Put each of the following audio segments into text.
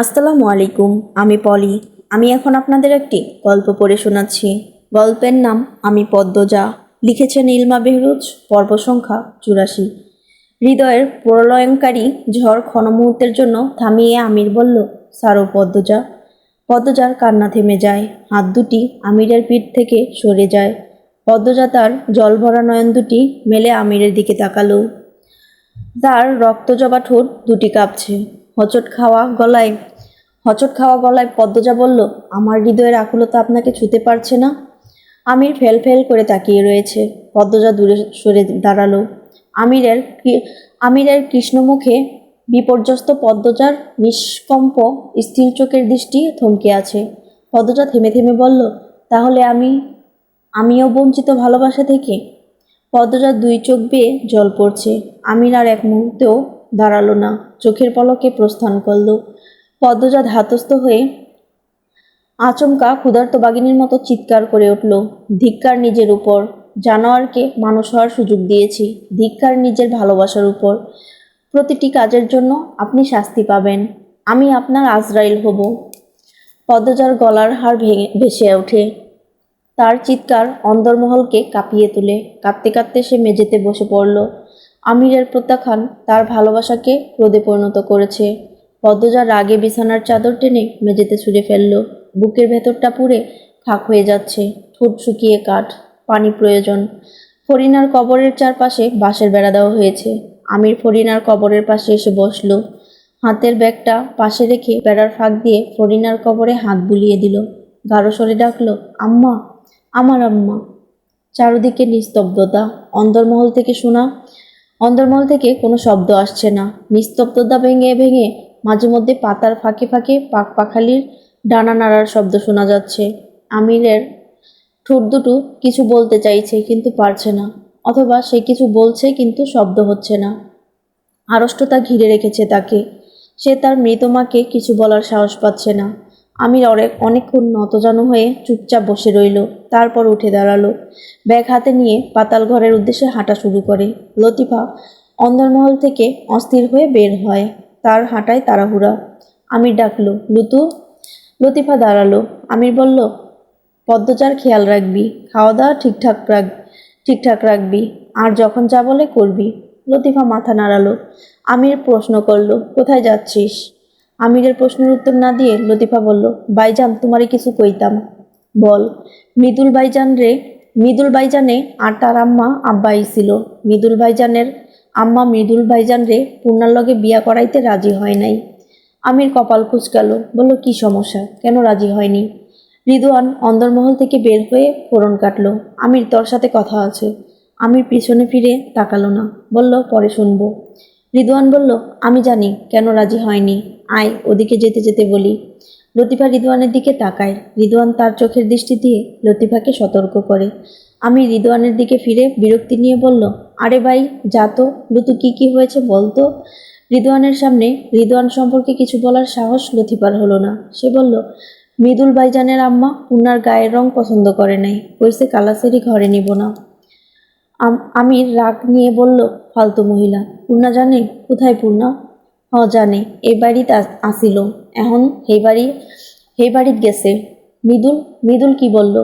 আসসালামু আলাইকুম। আমি পলি। আমি এখন আপনাদের একটি গল্প পড়ে শোনাচ্ছি। গল্পের নাম আমি পদ্মজা। লিখেছেন ইলমা বেহরুজ। পর্ব সংখ্যা 84। হৃদয়ের প্রলয়ঙ্কারী ঝড় ক্ষণমুহূর্তের জন্য থামিয়ে আমির বলল, সারো পদ্মজা। পদ্মজার কান্না থেমে যায়। হাত দুটি আমিরের পিঠ থেকে সরে যায়। পদ্মজা তার জলভরা নয়ন দুটি মেলে আমিরের দিকে তাকালো। তার রক্তজবা ঠোঁট দুটি কাঁপছে। হচট খাওয়া গলায় পদ্মজা বলল, আমার হৃদয়ের আকুলতা আপনাকে ছুতে পারছে না। আমির ফেল ফেল করে তাকিয়ে রয়েছে। পদ্মজা দূরে সরে দাঁড়ালো। আমিরের কৃষ্ণমুখে বিপর্যস্ত পদ্মজার নিষ্কম্প স্থির চোখের দৃষ্টি থমকে আছে। পদ্মজা থেমে থেমে বলল, তাহলে আমিও বঞ্চিত ভালোবাসা থেকে? পদ্মজার দুই চোখ বেয়ে জল পড়ছে। আমির আর এক মুহূর্তেও দাঁড়ালো না, চোখের পলকে প্রস্থান করল। পদ্মজা ধাতস্থ হয়ে আচমকা ক্ষুধার্ত বাঘিনীর মতো চিৎকার করে উঠল, ধিক্কার নিজের উপর! জানোয়ারকে মানুষ হওয়ার সুযোগ দিয়েছি, ধিক্কার নিজের ভালোবাসার উপর! প্রতিটি কাজের জন্য আপনি শাস্তি পাবেন। আমি আপনার আজরাইল হব। পদ্মজার গলার হাড় ভেসে ওঠে। তার চিৎকার অন্দরমহলকে কাঁপিয়ে তোলে। কাঁদতে কাঁদতে সে মেঝেতে বসে পড়ল। আমিরের প্রত্যাখ্যান তার ভালোবাসাকে ক্রোধে পরিণত করেছে। পদ্মজা রাগে বিছানার চাদর টেনে মেঝেতে ছুঁড়ে ফেলল। বুকের ভেতরটা পুড়ে খাক হয়ে যাচ্ছে। ঠোঁট শুকিয়ে কাঠ। পানি প্রয়োজন। ফরিনার কবরের চারপাশে বাঁশের বেড়া দেওয়া হয়েছে। আমির ফরিনার কবরের পাশে এসে বসল। হাতের ব্যাগটা পাশে রেখে বেড়ার ফাঁক দিয়ে ফরিনার কবরে হাত বুলিয়ে দিল। গাঢ় স্বরে ডাকল, আম্মা, আমার আম্মা। চারদিকে নিস্তব্ধতা। অন্দরমহল থেকে কোনো শব্দ আসছে না। নিস্তব্ধতা ভেঙে ভেঙে মাঝে মধ্যে পাতার ফাঁকে ফাঁকে পাখালির ডানা নাড়ার শব্দ শোনা যাচ্ছে। আমিরের ঠোঁট দুটো কিছু বলতে চাইছে কিন্তু পারছে না, অথবা সে কিছু বলছে কিন্তু শব্দ হচ্ছে না। আড়ষ্টতা ঘিরে রেখেছে তাকে। সে তার মৃত মাকে কিছু বলার সাহস পাচ্ছে না। আমির অনেকক্ষণ নতজানু হয়ে চুপচাপ বসে রইল। তারপর উঠে দাঁড়ালো। ব্যাগ হাতে নিয়ে পাতাল ঘরের উদ্দেশ্যে হাঁটা শুরু করে। লতিফা অন্দরমহল থেকে অস্থির হয়ে বের হয়। তার হাঁটায় তাড়াহুড়া। আমির ডাকলো, লুতু। লতিফা দাঁড়ালো। আমির বলল, পদ্মজার খেয়াল রাখবি, খাওয়া দাওয়া ঠিকঠাক রাখবি, আর যখন যা বলে করবি। লতিফা মাথা নাড়ালো। আমির প্রশ্ন করলো, কোথায় যাচ্ছিস? আমিরের প্রশ্নের উত্তর না দিয়ে লতিফা বলল, ভাইজান, তোমারে কিছু কইতাম। বল। মৃদুল ভাইজানে আর তার আম্মা আব্বা আইছিল। মৃদুল ভাইজানের আম্মা মৃদুল ভাইজান রে পূর্ণার লগে বিয়া করাইতে রাজি হয় নাই। আমির কপাল কুঁচকালো। বলল, কি সমস্যা? কেন রাজি হয়নি? রিদওয়ান অন্দরমহল থেকে বের হয়ে ফোরন কাটল। আমির, তোর সাথে কথা আছে। আমির পিছনে ফিরে তাকালো না। বলল, পরে শুনবো। রিদওয়ান বলল, আমি জানি কেন রাজি হয়নি। আয়, ওদিকে যেতে যেতে বলি। লতিফা রিদওয়ানের দিকে তাকায়। রিদওয়ান তার চোখের দৃষ্টি দিয়ে লতিফাকে সতর্ক করে। আমি রিদওয়ানের দিকে ফিরে বিরক্তি নিয়ে বলল, আরে ভাই, যা তো, লুতু কি হয়েছে বলতো। রিদওয়ানের সামনে রিদওয়ান সম্পর্কে কিছু বলার সাহস লতিফার হলো না। সে বলল, মৃদুল ভাইজানের আম্মা পূর্ণার গায়ের রং পছন্দ করে নাই, কইছে কালাসেরি ঘরে নিব না। আমির রাগ নিয়ে বলল, ফালতু মহিলা। পূর্ণা জানে? কোথায় পূর্ণা? জানে, এই বাড়িতে আসিল, এখন এই বাড়িত গেছে। মৃদুল কি বলল?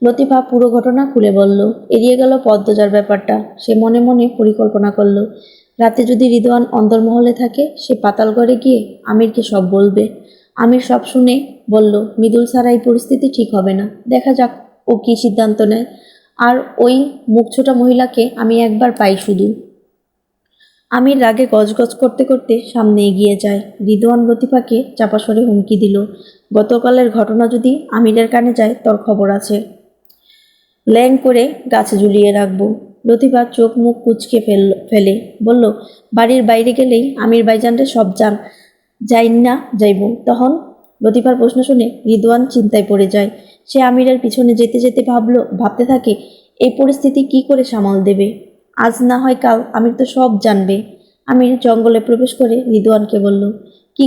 লতিফা পুরো ঘটনা খুলে বলল। এড়িয়ে গেল পদ্মজার ব্যাপারটা। সে মনে মনে পরিকল্পনা করল, রাতে যদি রিদওয়ান অন্দরমহলে থাকে, সে পাতালঘরে গিয়ে আমিরকে সব বলবে। আমির সব শুনে বলল, মৃদুল ছাড়া এই পরিস্থিতি ঠিক হবে না। দেখা যাক ও কী সিদ্ধান্ত নেয়। আর ওই মুখছোটা মহিলাকে আমি একবার পাই শুধু। আমির রাগে গজগজ করতে করতে সামনে এগিয়ে যায়। রিদওয়ান লতিফাকে চাপা স্বরে হুমকি দিল, গতকালের ঘটনা যদি আমিরের কানে যায়, তোর খবর আছে। ল্যাং করে গাছে ঝুলিয়ে রাখবো। লতিফা চোখ মুখ কুঁচকে ফেলে বলল, বাড়ির বাইরে গেলেই আমির ভাইজানরে সব যাইব তখন? লতিফার প্রশ্ন শুনে রিদওয়ান চিন্তায় পড়ে যায়। সে আমিরের পিছনে যেতে যেতে ভাবতে থাকে, এই পরিস্থিতি কি করে সামাল দেবে। আজ না হয় কাল আমির তো সব জানবে। আমির জঙ্গলে প্রবেশ করে রিদওয়ানকে বলল, কি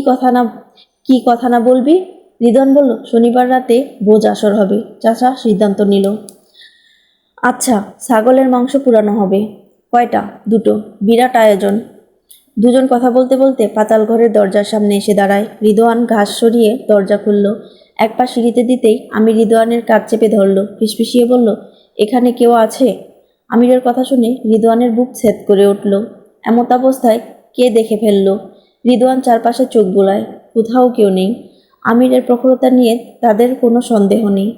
কথা না বলবি? রিদওয়ান বলল, শনিবার রাতে ভোজ আসর হবে। চাচা সিদ্ধান্ত নিল। আচ্ছা, ছাগলের মাংস পুরানো হবে। কয়টা? 2টো। বিরাট আয়োজন। দুজন কথা বলতে বলতে পাতাল ঘরের দরজার সামনে এসে দাঁড়ায়। রিদওয়ান ঘাস সরিয়ে দরজা খুলল। এক পা সিঁড়িতে দিতেই আমি রিদওয়ানের কাঁধ চেপে ধরল, ফিসফিসিয়ে বলল, এখানে কেউ আছে? আমিরের কথা শুনে রিদওয়ানের বুক ছেদ করে উঠল। এমত অবস্থায় কে দেখে ফেলল? রিদওয়ান চারপাশে চোখ বোলায়, কোথাও কেউ নেই। আমিরের প্রখরতা নিয়ে তাদের কোনো সন্দেহ নেই।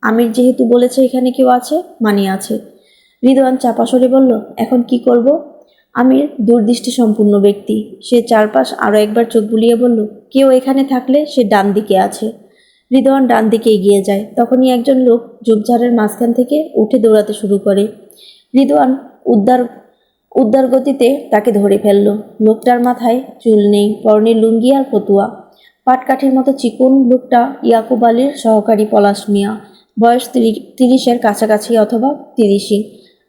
আমির যেহেতু বলেছে এখানে কেউ আছে, মানি আছে। রিদওয়ান চাপা সরে বলল, এখন কি করব? আমির দূরদৃষ্টি সম্পূর্ণ ব্যক্তি। সে চারপাশ আরও একবার চোখ বুলিয়ে বলল, কেউ এখানে থাকলে সে ডান দিকে আছে। রিদওয়ান ডান দিকে এগিয়ে যায়। তখনই একজন লোক ঝোপঝাড়ের মাঝখান থেকে উঠে দৌড়াতে শুরু করে। রিদওয়ান উদ্দার গতিতে তাকে ধরে ফেলল। লোকটার মাথায় চুল নেই, পরনে লুঙ্গি আর ফতুয়া। পাটকাঠির মতো চিকন লোকটা ইয়াকুব আলীর সহকারী পলাশ মিয়া, বয়স 30-এর কাছাকাছি অথবা 30ই।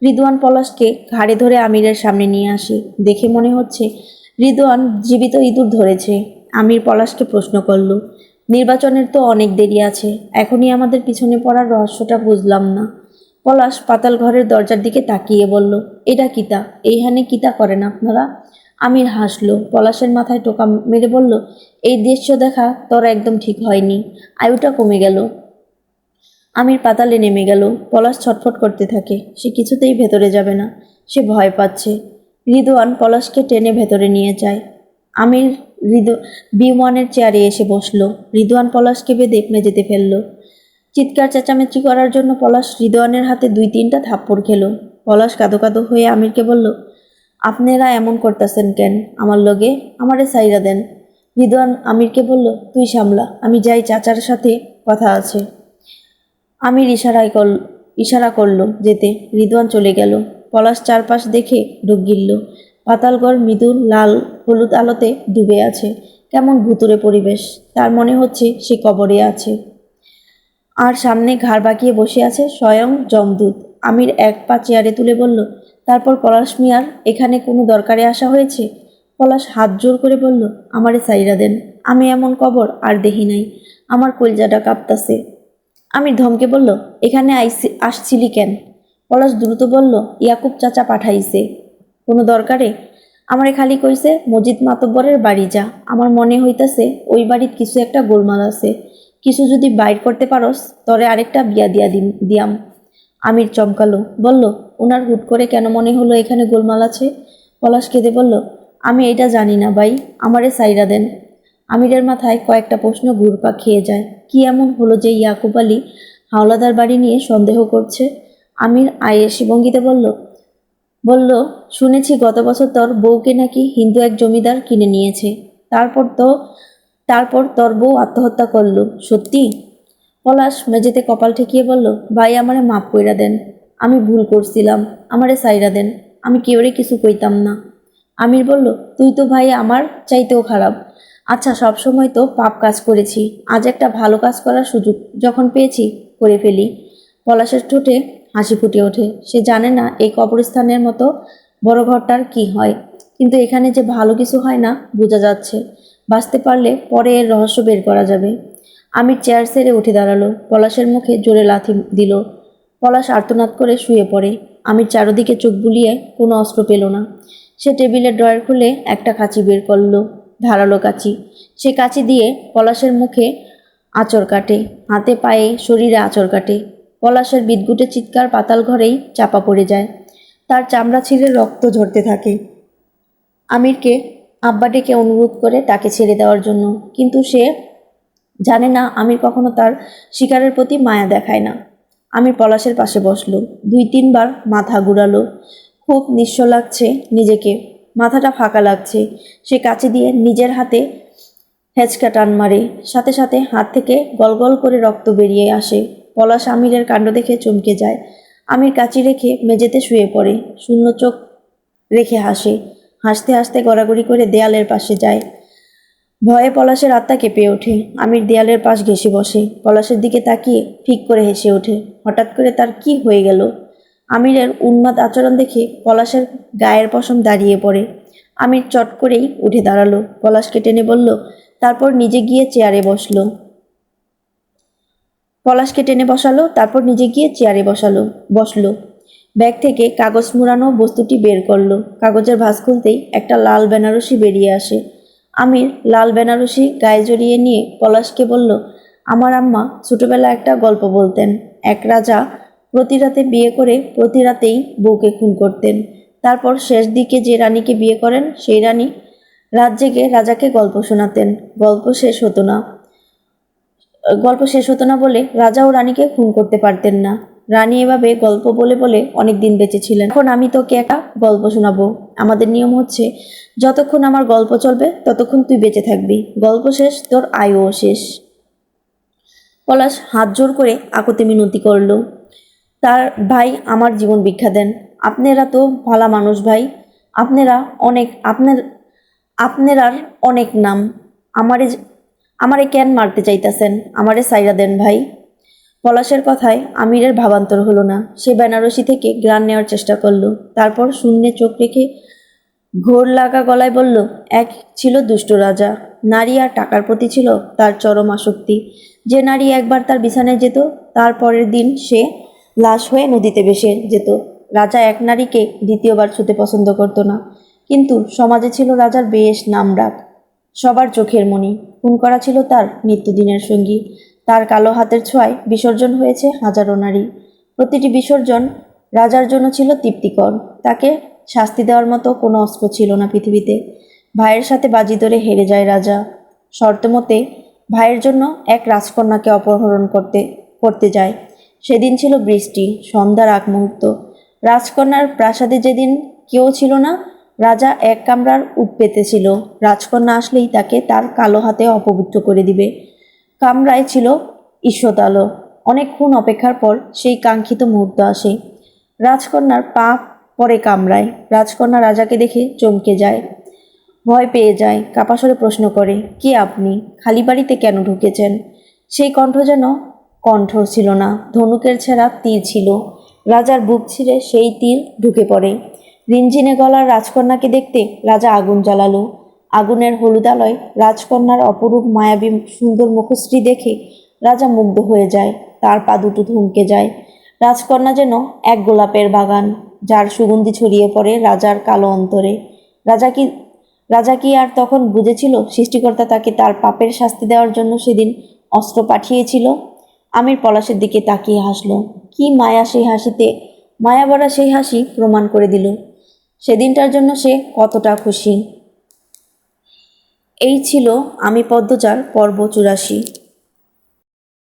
রিদওয়ান পলাশকে ঘাড়ে ধরে আমিরের সামনে নিয়ে আসে। দেখে মনে হচ্ছে রিদওয়ান জীবিত ইঁদুর ধরেছে। আমির পলাশকে প্রশ্ন করল, নির্বাচনের তো অনেক দেরি আছে, এখনই আমাদের পিছনে পড়ার রহস্যটা বুঝলাম না। পলাশ পাতাল ঘরের দরজার দিকে তাকিয়ে বলল, এটা কিতা? এইখানে কিতা করেন আপনারা? আমির হাসল। পলাশের মাথায় টোকা মেরে বলল, এই দৃশ্য দেখা তোর একদম ঠিক হয়নি। আয়ুটা কমে গেল। আমির পাতালে নেমে গেল। পলাশ ছটফট করতে থাকে। সে কিছুতেই ভেতরে যাবে না। সে ভয় পাচ্ছে। রিদওয়ান পলাশকে টেনে ভেতরে নিয়ে যায়। আমির B1-এর চেয়ারে এসে বসল। রিদওয়ান পলাশকে বেঁধে মেঝেতে ফেলল। চিৎকার চেঁচামেচি করার জন্য পলাশ রিদওয়ানের হাতে 2-3টা থাপ্পড় খেল। পলাশ কাঁদো কাঁদো হয়ে আমিরকে বলল, আপনারা এমন করতেছেন কেন আমার লগে? আমারে সাইরা দেন। রিদওয়ান আমিরকে বলল, তুই সামলা, আমি যাই, চাচার সাথে কথা আছে। আমির ইশারা করল যেতে। রিদওয়ান চলে গেল। পলাশ চারপাশ দেখে ঢোক গিলল। পাতালঘর মৃদু লাল হলুদ আলোতে ডুবে আছে। কেমন ভুতুড়ে পরিবেশ। তার মনে হচ্ছে সে কবরে আছে। আর সামনে ঘাড় বাঁকিয়ে বসে আছে স্বয়ং যমদূত। আমির এক পা চেয়ারে তুলে বলল, তারপর পলাশ মিয়ার এখানে কোনো দরকারে আসা হয়েছে? পলাশ হাত জোর করে বলল, আমারে সাইরা দেন, আমি এমন কবর আর দেখি নাই। আমার কলজাটা কাঁপতাছে। আমির ধমকে বলল, এখানে আসছিলি কেন? পলাশ দ্রুত বলল, ইয়াকুব চাচা পাঠাইছে। কোনো দরকারে? আমারে খালি কইছে মজিদ মাতব্বরের বাড়ি যা। আমার মনে হইতাছে ওই বাড়ির কিছু একটা গোলমাল আছে। কিছু যদি বাইর করতে পারস তরে আরেকটা বিয়া দিয়াম। আমির চমকালো, বলল, ওনার হুট করে কেন মনে হলো এখানে গোলমাল আছে? পলাশ কেঁদে বলল, আমি এটা জানি না ভাই, আমারে সাইরা দেন। আমিরের মাথায় কয়েকটা প্রশ্ন ঘুরপাক খেয়ে যায়। কি এমন হলো যে ইয়াকুব আলী হাওলাদার বাড়ি নিয়ে সন্দেহ করছে? আমির আয়েশি ভঙ্গিতে বলল, শুনেছি গত বছর তোর বউকে নাকি হিন্দু এক জমিদার কিনে নিয়েছে। তারপর তোর বউ আত্মহত্যা করলো, সত্যি? পলাশ মেঝেতে কপাল ঠেকিয়ে বলল, ভাই আমারে মাফ কইরা দেন, আমি ভুল করছিলাম, আমারে সাইরা দেন, আমি কেউরে কিছু কইতাম না। আমির বলল, তুই তো ভাই আমার চাইতেও খারাপ। আচ্ছা, সবসময় তো পাপ কাজ করেছি, আজ একটা ভালো কাজ করার সুযোগ যখন পেয়েছি করে ফেলি। পলাশের ঠোঁটে হাসি ফুটে ওঠে। সে জানে না এই কবরস্থানের মতো বড় ঘরটার কি হয়, কিন্তু এখানে যে ভালো কিছু হয় না বোঝা যাচ্ছে। বাঁচতে পারলে পরে এর রহস্য বের করা যাবে। আমির চেয়ার ছেড়ে উঠে দাঁড়ালো। পলাশের মুখে জোরে লাথি দিল। পলাশ আর্তনাদ করে শুয়ে পড়ে। আমির চারদিকে চোখ বুলিয়ে কোনো অস্ত্র পেল না। সে টেবিলের ড্রয়ার খুলে একটা কাঁচি বের করলো, ধারালো কাঁচি। সে কাঁচি দিয়ে পলাশের মুখে আঁচড় কাটে, হাতে পায়ে শরীরে আঁচড় কাটে। পলাশের বিদঘুটে চিৎকার পাতাল ঘরেই চাপা পড়ে যায়। তার চামড়া ছিঁড়ে রক্ত ঝরতে থাকে। আমিরকে আব্বা ডেকে অনুরোধ করে তাকে ছেড়ে দেওয়ার জন্য, কিন্তু সে জানে না আমির কখনো তার শিকারের প্রতি মায়া দেখায় না। আমির পলাশের পাশে বসলো। 2-3 বার মাথা ঘুরালো। খুব নিঃস্ব লাগছে নিজেকে, মাথাটা ফাঁকা লাগছে। সে কাঁচি দিয়ে নিজের হাতে হেঁচকা টান মারে, সাথে সাথে হাত থেকে গলগল করে রক্ত বেরিয়ে আসে। পলাশ আমিরের কাণ্ড দেখে চমকে যায়। আমির কাঁচি রেখে মেঝেতে শুয়ে পড়ে, শূন্য চোখ রেখে হাসে। হাসতে হাসতে গড়াগড়ি করে দেয়ালের পাশে যায়। ভয়ে পলাশের আত্মা কেঁপে ওঠে। আমির দেয়ালের পাশ ঘেঁষে বসে, পলাশের দিকে তাকিয়ে ঠিক করে হেসে ওঠে। হঠাৎ করে তার কি হয়ে গেল? আমিরের উন্মাদ আচরণ দেখে পলাশের গায়ের পশম দাঁড়িয়ে পড়ে। আমির চট করেই উঠে দাঁড়ালো, পলাশকে টেনে বলল, তারপর নিজে গিয়ে চেয়ারে বসলো। পলাশকে টেনে বসালো, তারপর নিজে গিয়ে চেয়ারে বসলো। ব্যাগ থেকে কাগজ মোড়ানো বস্তুটি বের করলো। কাগজের ভাঁজ খুলতেই একটা লাল বেনারসি বেরিয়ে আসে। আমির লাল বেনারসি গায়ে জড়িয়ে নিয়ে পলাশকে বলল, আমার আম্মা ছোটবেলা একটা গল্প বলতেন। এক রাজা প্রতি রাতে বিয়ে করে প্রতি রাতেই বউকে খুন করতেন। তারপর শেষ দিকে যে রানীকে বিয়ে করেন সেই রানী রাত জেগে রাজাকে গল্প শোনাতেন। গল্প শেষ হতো না বলে রাজা ও রানীকে খুন করতে পারতেন না। রানী এভাবে গল্প বলে বলে অনেক দিন বেঁচে ছিলেন। এখন আমি তোকে একটা গল্প শোনাবো। আমাদের নিয়ম হচ্ছে, যতক্ষণ আমার গল্প চলবে ততক্ষণ তুই বেঁচে থাকবি। গল্প শেষ তোর আয়ুও শেষ। পলাশ হাত জোর করে আকুতি মিনতি করল। তার ভাই আমার জীবন ভিক্ষা দেন। আপনারা তো ভালা মানুষ ভাই। আপনার অনেক নাম। আমারে আমারে কেন মারতে চাইতেছেন? আমারে সাইরা দেন ভাই। পলাশের কথায় আমিরের ভাবান্তর হলো না। সে বেনারসি থেকে গ্রান নেওয়ার চেষ্টা করলো। তারপর শূন্যে চোখ রেখে ঘোর লাগা গলায় বলল, এক ছিল দুষ্ট রাজা। নারী আর টাকার প্রতি ছিল তার চরম আসক্তি। যে নারী একবার তার বিছানায় যেত, তার পরের দিন সে লাশ হয়ে নদীতে ভেসে যেত। রাজা এক নারীকে দ্বিতীয়বার ছুতে পছন্দ করত না, কিন্তু সমাজে ছিল রাজার বেশ নামডাক, সবার চোখের মণি। খুন করা ছিল তার নিত্যদিনের সঙ্গী। তার কালো হাতের ছোঁয়ায় বিসর্জন হয়েছে হাজারো নারী। প্রতিটি বিসর্জন রাজার জন্য ছিল তৃপ্তিকর। তাকে শাস্তি দেওয়ার মতো কোনো অস্ত্র ছিল না পৃথিবীতে। ভাইয়ের সাথে বাজি ধরে হেরে যায় রাজা। শর্তমতে ভাইয়ের জন্য এক রাজকন্যাকে অপহরণ করতে যায়। সেদিন ছিল বৃষ্টি, সন্ধ্যার আগ মুহূর্ত। রাজকন্যার প্রাসাদে যেদিন কেউ ছিল না, রাজা এক কামরার উৎপেতে ছিল। রাজকন্যা আসলেই তাকে তার কালো হাতে অপবিত্র করে দিবে। কামরায় ছিল ঈষৎ আলো। অনেকক্ষণ অপেক্ষার পর সেই কাঙ্ক্ষিত মুহূর্ত আসে। রাজকন্যার পা পড়ে কামরায়। রাজকন্যা রাজাকে দেখে চমকে যায়, ভয় পেয়ে যায়, কাপা স্বরে প্রশ্ন করে, কে আপনি? খালি বাড়িতে কেন ঢুকেছেন? সেই কণ্ঠ যেন কণ্ঠ ছিল না, ধনুকের ছেঁড়া তীর ছিল। রাজার বুক ছিঁড়ে সেই তীর ঢুকে পড়ে। রিনঝিনে গলার রাজকন্যাকে দেখতে রাজা আগুন জ্বালালো। আগুনের হলুদ আলোয় রাজকন্যার অপরূপ মায়াবী সুন্দর মুখশ্রী দেখে রাজা মুগ্ধ হয়ে যায়। তার পা দুটো থমকে যায়। রাজকন্যা যেন এক গোলাপের বাগান, যার সুগন্ধি ছড়িয়ে পড়ে রাজার কালো অন্তরে। রাজা কি রাজা কি আর তখন বুঝেছিল সৃষ্টিকর্তা তাকে তার পাপের শাস্তি দেওয়ার জন্য সেদিন অস্ত্র পাঠিয়েছিল? আমির পলাশের দিকে তাকিয়ে হাসল। কি মায়া সেই হাসিতে! মায়াভরা সেই হাসি প্রমাণ করে দিল সেদিনটার জন্য সে কতটা খুশি। এই ছিল আমি পদ্মজার পর্ব 84।